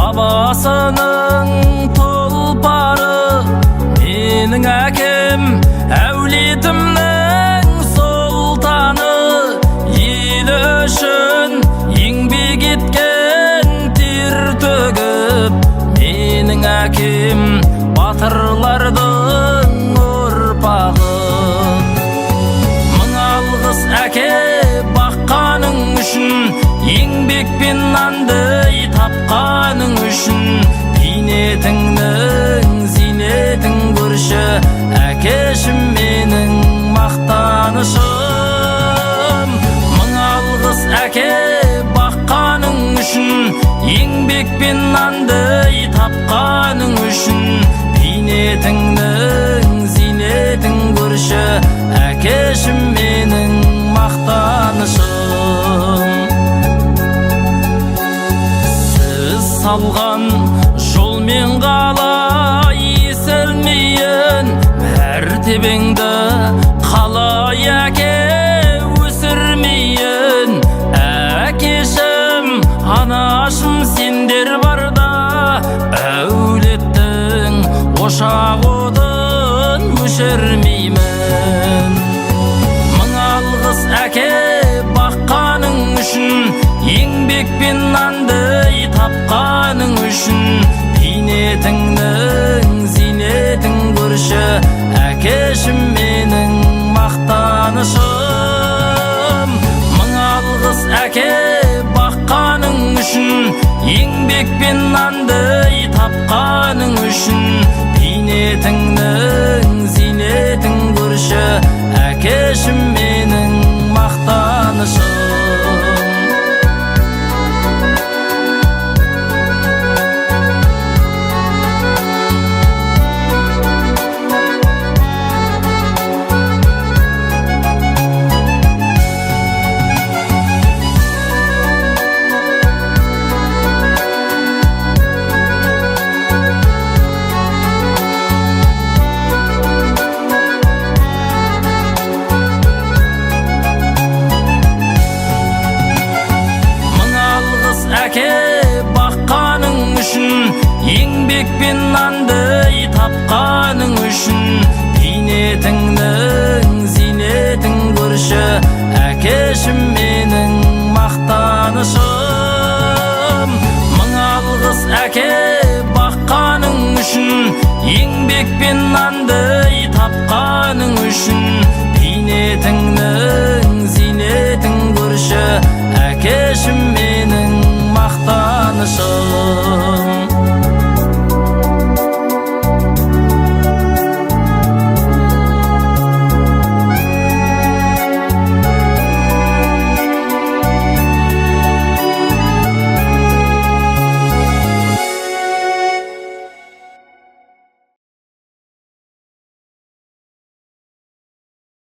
бабасының тұлпары, менің әкем әулетімнің сұлтаны. Ел үшін еңбек еткен, тер төгіп, менің әкем батырлардың ұрпағы. Мың алғыс әке баққаның үшін, еңбекпен нанды тапқаның үшін. Бейнетіңнің зейнетін көрші, әкешім менің мақтанышым. Мың алғыс әке баққаның үшін, еңбекпен нанды тапқаның үшін. Бейнетіңнің зейнетін көрші, әкешім менің мақтанышым. Сіз салған жолмен қалай есілмейін, мәртебеңді қалай әке өсірмейін. Әкешім, анашым, сендер барда әулеттің ошақ отын өшірмеймін. Мың алғыс әке баққаның үшін, еңбекпен нанды тапқаның үшін. Бейнетіңнің зейнетін көрші, әкешім менің мақтанышым. Мың алғыс әке баққаның үшін, еңбекпен нанды тапқаның үшін. Бейнетіңнің зейнетін көрші, әкешім менің мақтанышым. Әке баққаның үшін, еңбекпен нанды тапқаның үшін. Бейнетіңнің зейнетін көрші, әкешім менің мақтанышым. Мың алғыс әке баққаның үшін, еңбекпен нанды